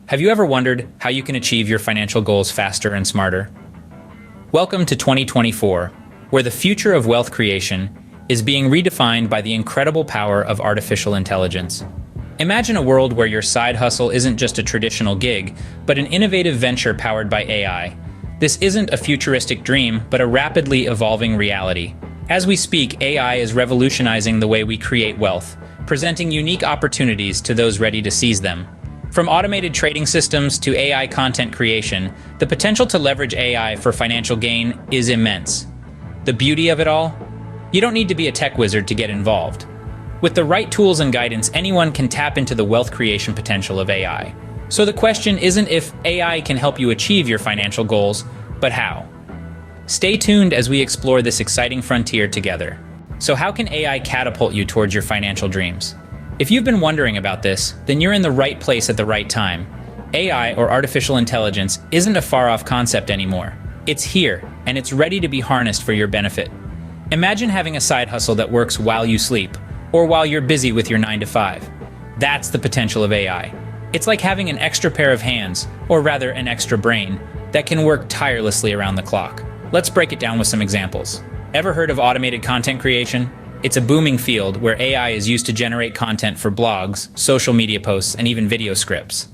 Have you ever wondered how you can achieve your financial goals faster and smarter? Welcome to 2024, where the future of wealth creation is being redefined by the incredible power of artificial intelligence. Imagine a world where your side hustle isn't just a traditional gig, but an innovative venture powered by AI. This isn't a futuristic dream, but a rapidly evolving reality. As we speak, AI is revolutionizing the way we create wealth, presenting unique opportunities to those ready to seize them. From automated trading systems to AI content creation, the potential to leverage AI for financial gain is immense. The beauty of it all? You don't need to be a tech wizard to get involved. With the right tools and guidance, anyone can tap into the wealth creation potential of AI. So the question isn't if AI can help you achieve your financial goals, but how. Stay tuned as we explore this exciting frontier together. So how can AI catapult you towards your financial dreams? If you've been wondering about this, then you're in the right place at the right time. AI, or artificial intelligence, isn't a far-off concept anymore. It's here, and it's ready to be harnessed for your benefit. Imagine having a side hustle that works while you sleep, or while you're busy with your 9 to 5. That's the potential of AI. It's like having an extra pair of hands, or rather an extra brain, that can work tirelessly around the clock. Let's break it down with some examples. Ever heard of automated content creation? It's a booming field where AI is used to generate content for blogs, social media posts, and even video scripts.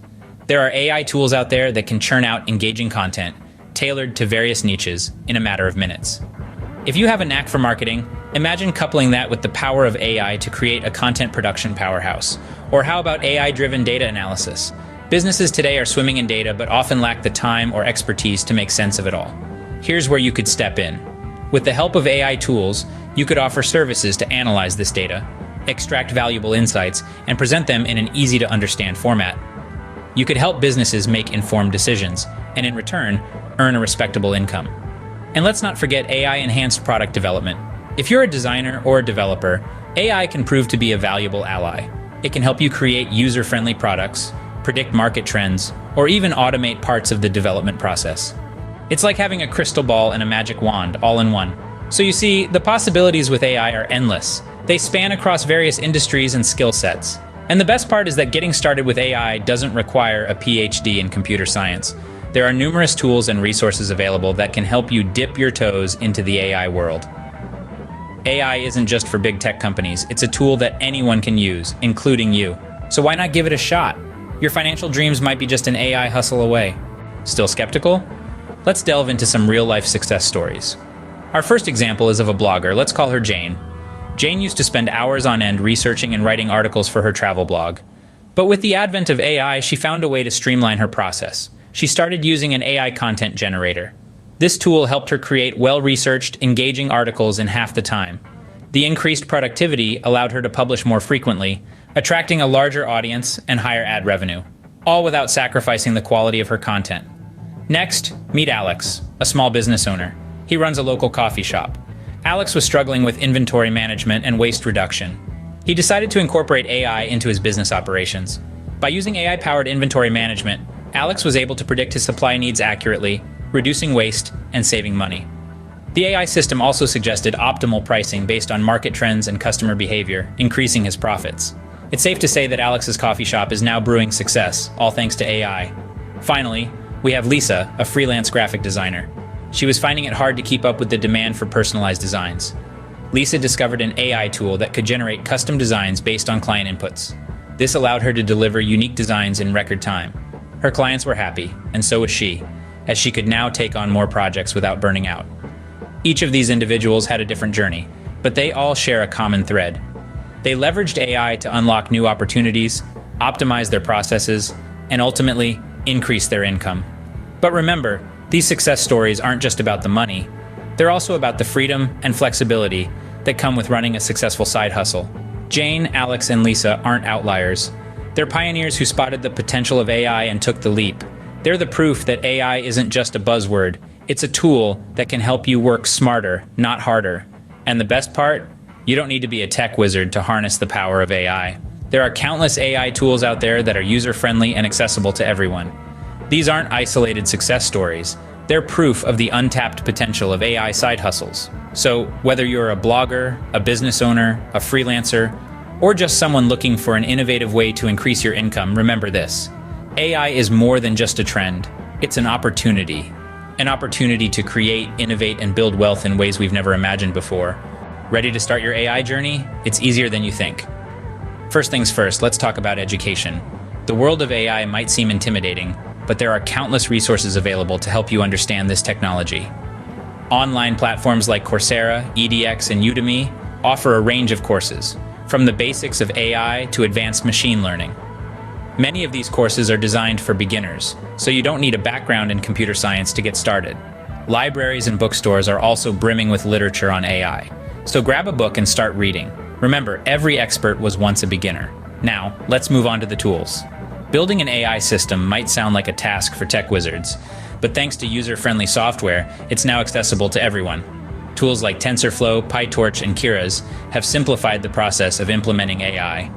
There are AI tools out there that can churn out engaging content, tailored to various niches, in a matter of minutes. If you have a knack for marketing, imagine coupling that with the power of AI to create a content production powerhouse. Or how about AI-driven data analysis? Businesses today are swimming in data but often lack the time or expertise to make sense of it all. Here's where you could step in. With the help of AI tools, you could offer services to analyze this data, extract valuable insights, and present them in an easy-to-understand format. You could help businesses make informed decisions, and in return, earn a respectable income. And let's not forget AI-enhanced product development. If you're a designer or a developer, AI can prove to be a valuable ally. It can help you create user-friendly products, predict market trends, or even automate parts of the development process. It's like having a crystal ball and a magic wand all in one. So you see, the possibilities with AI are endless. They span across various industries and skill sets. And the best part is that getting started with AI doesn't require a PhD in computer science. There are numerous tools and resources available that can help you dip your toes into the AI world. AI isn't just for big tech companies. It's a tool that anyone can use, including you. So why not give it a shot? Your financial dreams might be just an AI hustle away. Still skeptical? Let's delve into some real-life success stories. Our first example is of a blogger. Let's call her Jane. Jane used to spend hours on end researching and writing articles for her travel blog. But with the advent of AI, she found a way to streamline her process. She started using an AI content generator. This tool helped her create well-researched, engaging articles in half the time. The increased productivity allowed her to publish more frequently, attracting a larger audience and higher ad revenue, all without sacrificing the quality of her content. Next, meet Alex, a small business owner. He runs a local coffee shop. Alex was struggling with inventory management and waste reduction. He decided to incorporate AI into his business operations. By using AI-powered inventory management, Alex was able to predict his supply needs accurately, reducing waste and saving money. The AI system also suggested optimal pricing based on market trends and customer behavior, increasing his profits. It's safe to say that Alex's coffee shop is now brewing success, all thanks to AI. Finally, we have Lisa, a freelance graphic designer. She was finding it hard to keep up with the demand for personalized designs. Lisa discovered an AI tool that could generate custom designs based on client inputs. This allowed her to deliver unique designs in record time. Her clients were happy, and so was she, as she could now take on more projects without burning out. Each of these individuals had a different journey, but they all share a common thread. They leveraged AI to unlock new opportunities, optimize their processes, and ultimately increase their income. But remember, these success stories aren't just about the money. They're also about the freedom and flexibility that come with running a successful side hustle. Jane, Alex, and Lisa aren't outliers. They're pioneers who spotted the potential of AI and took the leap. They're the proof that AI isn't just a buzzword. It's a tool that can help you work smarter, not harder. And the best part? You don't need to be a tech wizard to harness the power of AI. There are countless AI tools out there that are user-friendly and accessible to everyone. These aren't isolated success stories. They're proof of the untapped potential of AI side hustles. So whether you're a blogger, a business owner, a freelancer, or just someone looking for an innovative way to increase your income, remember this. AI is more than just a trend. It's an opportunity. An opportunity to create, innovate, and build wealth in ways we've never imagined before. Ready to start your AI journey? It's easier than you think. First things first, let's talk about education. The world of AI might seem intimidating, but there are countless resources available to help you understand this technology. Online platforms like Coursera, EDX, and Udemy offer a range of courses, from the basics of AI to advanced machine learning. Many of these courses are designed for beginners, so you don't need a background in computer science to get started. Libraries and bookstores are also brimming with literature on AI, so grab a book and start reading. Remember, every expert was once a beginner. Now, let's move on to the tools. Building an AI system might sound like a task for tech wizards, but thanks to user-friendly software, it's now accessible to everyone. Tools like TensorFlow, PyTorch, and Keras have simplified the process of implementing AI.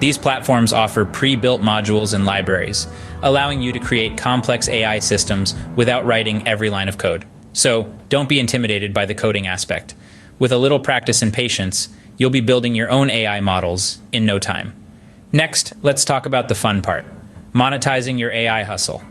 These platforms offer pre-built modules and libraries, allowing you to create complex AI systems without writing every line of code. So, don't be intimidated by the coding aspect. With a little practice and patience, you'll be building your own AI models in no time. Next, let's talk about the fun part: monetizing your AI hustle.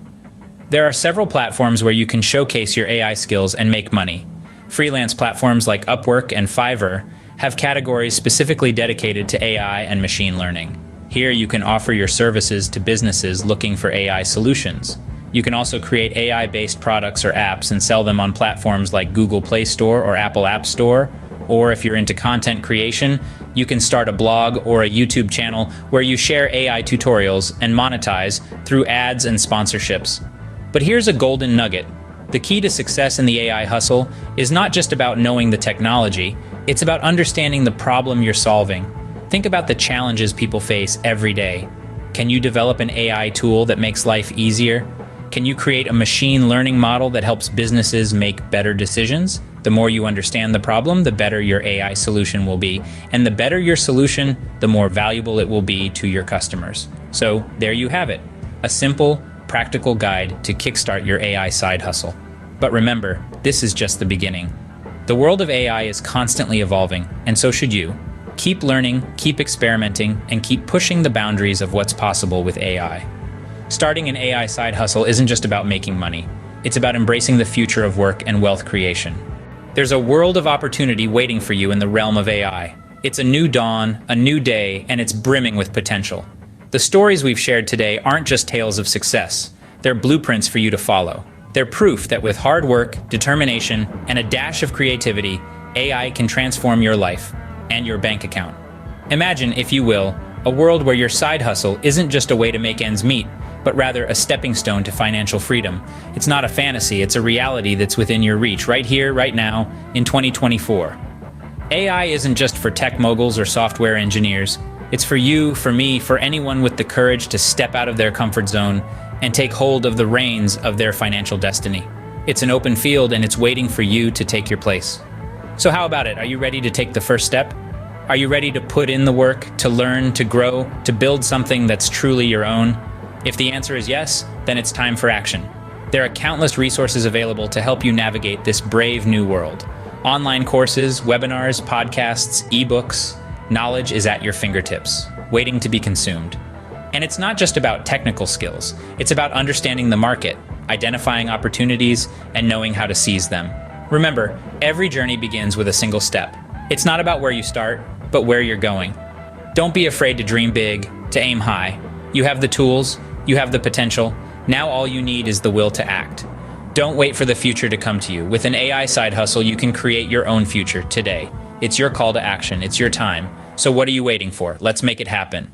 There are several platforms where you can showcase your AI skills and make money. Freelance platforms like Upwork and Fiverr have categories specifically dedicated to AI and machine learning. Here you can offer your services to businesses looking for AI solutions. You can also create AI-based products or apps and sell them on platforms like Google Play Store or Apple App Store. Or if you're into content creation, you can start a blog or a YouTube channel where you share AI tutorials and monetize through ads and sponsorships. But here's a golden nugget. The key to success in the AI hustle is not just about knowing the technology, it's about understanding the problem you're solving. Think about the challenges people face every day. Can you develop an AI tool that makes life easier? Can you create a machine learning model that helps businesses make better decisions? The more you understand the problem, the better your AI solution will be. And the better your solution, the more valuable it will be to your customers. So there you have it, a simple, practical guide to kickstart your AI side hustle. But remember, this is just the beginning. The world of AI is constantly evolving, and so should you. Keep learning, keep experimenting, and keep pushing the boundaries of what's possible with AI. Starting an AI side hustle isn't just about making money. It's about embracing the future of work and wealth creation. There's a world of opportunity waiting for you in the realm of AI. It's a new dawn, a new day, and it's brimming with potential. The stories we've shared today aren't just tales of success. They're blueprints for you to follow. They're proof that with hard work, determination, and a dash of creativity, AI can transform your life and your bank account. Imagine, if you will, a world where your side hustle isn't just a way to make ends meet, but rather a stepping stone to financial freedom. It's not a fantasy, it's a reality that's within your reach, right here, right now, in 2024. AI isn't just for tech moguls or software engineers. It's for you, for me, for anyone with the courage to step out of their comfort zone and take hold of the reins of their financial destiny. It's an open field, and it's waiting for you to take your place. So how about it? Are you ready to take the first step? Are you ready to put in the work, to learn, to grow, to build something that's truly your own? If the answer is yes, then it's time for action. There are countless resources available to help you navigate this brave new world. Online courses, webinars, podcasts, ebooks. Knowledge is at your fingertips, waiting to be consumed. And it's not just about technical skills. It's about understanding the market, identifying opportunities, and knowing how to seize them. Remember, every journey begins with a single step. It's not about where you start, but where you're going. Don't be afraid to dream big, to aim high. You have the tools, you have the potential. Now all you need is the will to act. Don't wait for the future to come to you. With an AI side hustle, you can create your own future today. It's your call to action. It's your time. So what are you waiting for? Let's make it happen.